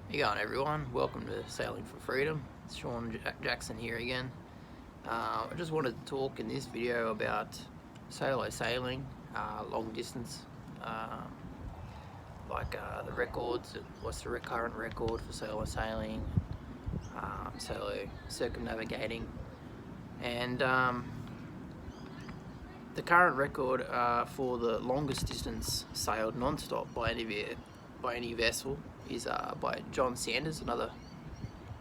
How you going, everyone? Welcome to Sailing for Freedom. It's Sean Jackson here again. I just wanted to talk in this video about solo sailing, long distance, the records, what's the current record for solo sailing, solo circumnavigating, and the current record for the longest distance sailed non-stop by any vessel is by John Sanders, another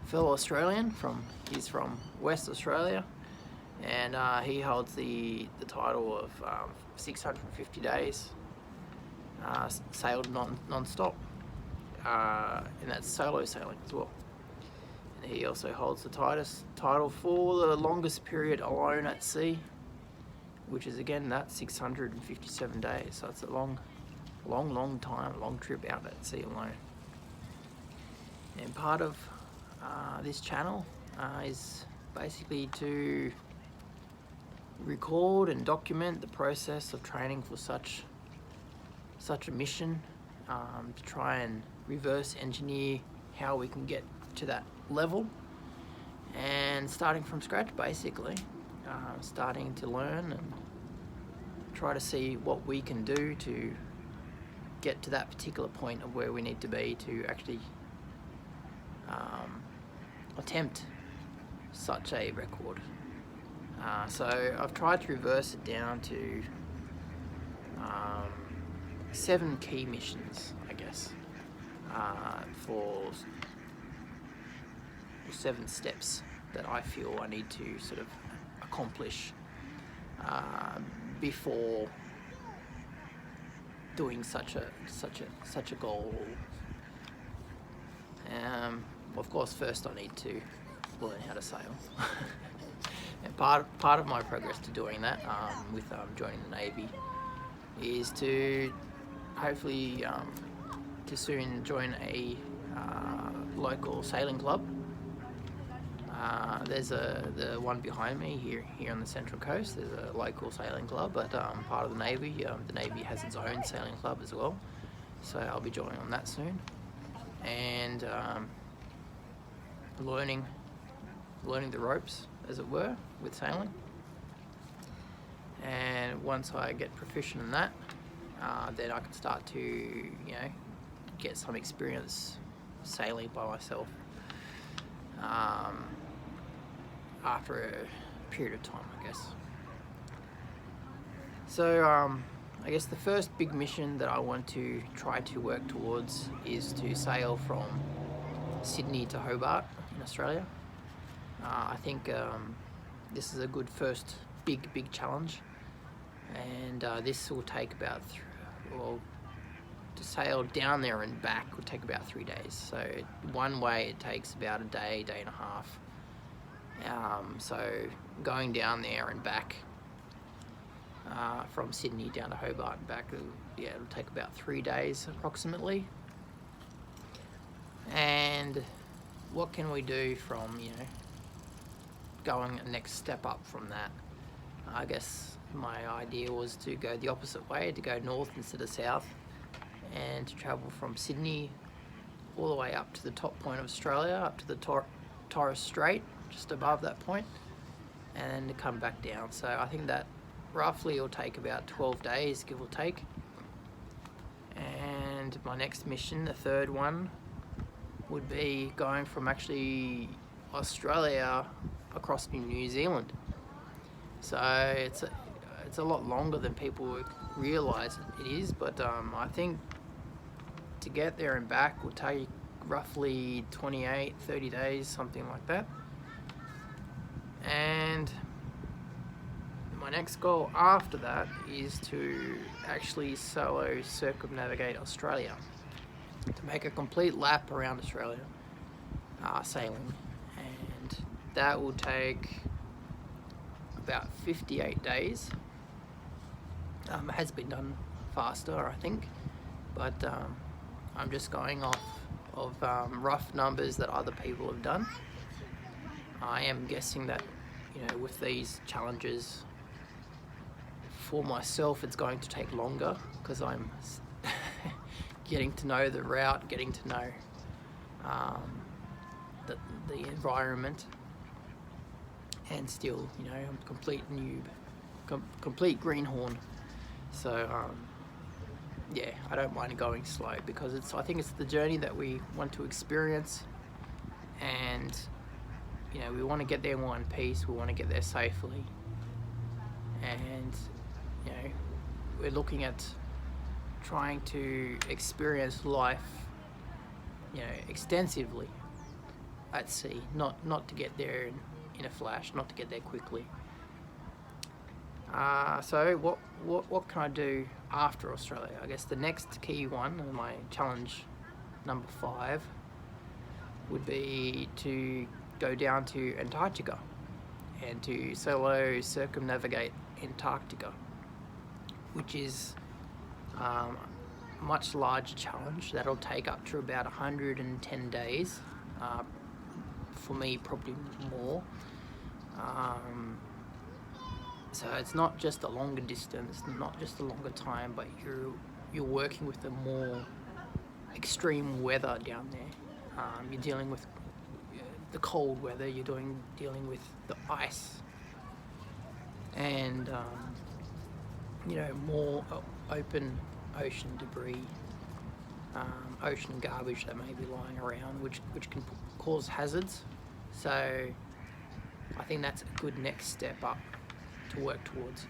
fellow Australian. He's from West Australia, and he holds the title of 650 days sailed non-stop, and that's solo sailing as well. And he also holds the title for the longest period alone at sea, which is again that 657 days. So it's a long time, a long trip out at sea alone. And part of this channel is basically to record and document the process of training for such a mission, to try and reverse engineer how we can get to that level, and starting from scratch basically, starting to learn and try to see what we can do to get to that particular point of where we need to be to actually attempt such a record. So I've tried to reverse it down to 7 key missions, I guess, for 7 steps that I feel I need to sort of accomplish before doing such a goal. Of course, first I need to learn how to sail. And part of my progress to doing that, with joining the Navy, is to hopefully to soon join a local sailing club. There's the one behind me here on the Central Coast. There's a local sailing club, but part of the Navy. The Navy has its own sailing club as well, so I'll be joining on that soon, and learning the ropes, as it were, with sailing. And once I get proficient in that, then I can start to get some experience sailing by myself after a period of time, I guess. So I guess the first big mission that I want to try to work towards is to sail from Sydney to Hobart in Australia. I think this is a good first big challenge, and this will take about to sail down there and back would take about 3 days. So one way it takes about a day and a half. So going down there and back, from Sydney down to Hobart and back, it'll take about 3 days approximately. And what can we do from going a next step up from that? I guess my idea was to go the opposite way, to go north instead of south, and to travel from Sydney all the way up to the top point of Australia, up to the Torres Strait, just above that point, and then to come back down. So I think that roughly will take about 12 days, give or take. And my next mission, the third one, would be going from actually Australia across to New Zealand. So it's a lot longer than people realise it is, but I think to get there and back will take roughly 28-30 days, something like that. And my next goal after that is to actually solo circumnavigate Australia, to make a complete lap around Australia, sailing, and that will take about 58 days. It has been done faster, I think, but I'm just going off of rough numbers that other people have done. I am guessing that with these challenges, for myself it's going to take longer, because I'm getting to know the route, getting to know the environment, and still, you know, I'm a complete noob, complete greenhorn. So yeah, I don't mind going slow, because I think it's the journey that we want to experience, and you know, we want to get there in one piece. We want to get there safely, and you know, we're looking at trying to experience life, you know, extensively at sea, not to get there in a flash, not to get there quickly. So what can I do after Australia? I guess the next key one, and my challenge number 5, would be to go down to Antarctica and to solo circumnavigate Antarctica, which is a much larger challenge that'll take up to about 110 days. For me, probably more. So it's not just a longer distance, not just a longer time, but you're working with the more extreme weather down there. You're dealing with the cold weather. You're dealing with the ice, and you know, more open ocean debris, ocean garbage that may be lying around, which can cause hazards. So I think that's a good next step up to work towards.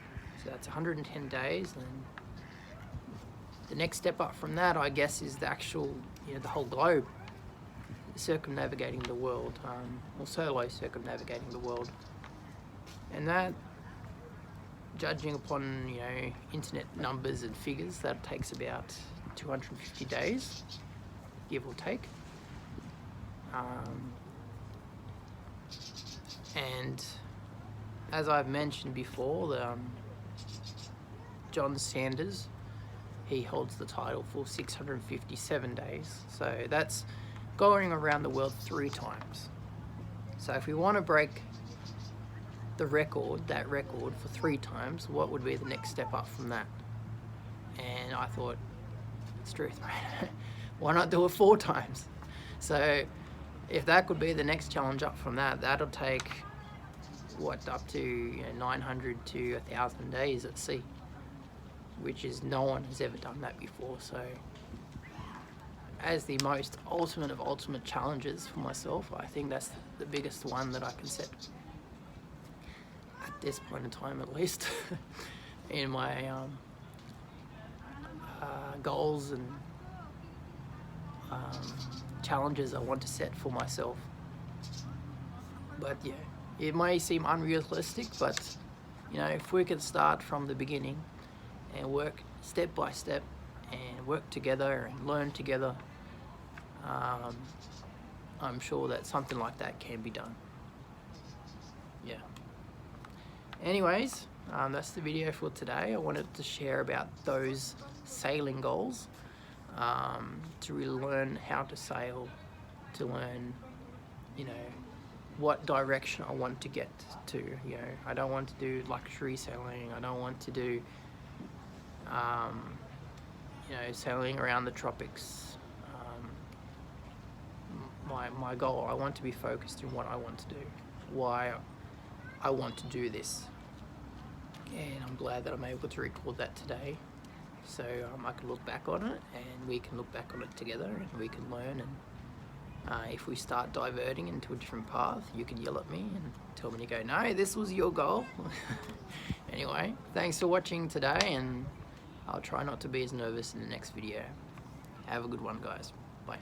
So that's 110 days, and the next step up from that, I guess, is the actual, you know, the whole globe, circumnavigating the world, or solo circumnavigating the world. And that, judging upon, you know, internet numbers and figures, that takes about 250 days, give or take. And as I've mentioned before, John Sanders, he holds the title for 657 days. So that's going around the world 3 times. So if we want to break that record for 3 times, what would be the next step up from that? And I thought, it's truth, mate. Why not do it 4 times? So if that could be the next challenge up from that, that'll take up to, you know, 900 to 1,000 days at sea, which is, no one has ever done that before. So as the most ultimate of ultimate challenges for myself, I think that's the biggest one that I can set at this point in time, at least, in my goals and challenges I want to set for myself. But yeah, it may seem unrealistic, but you know, if we could start from the beginning and work step by step and work together and learn together, I'm sure that something like that can be done. Yeah. Anyways, that's the video for today. I wanted to share about those sailing goals, to really learn how to sail, to learn, you know, what direction I want to get to. You know, I don't want to do luxury sailing. I don't want to do, you know, sailing around the tropics. My goal, I want to be focused in what I want to do, why I want to do this. And I'm glad that I'm able to record that today, so I can look back on it, and we can look back on it together, and we can learn. And if we start diverting into a different path, you can yell at me and tell me to go, no, this was your goal. Anyway, thanks for watching today, and I'll try not to be as nervous in the next video. Have a good one, guys. Bye.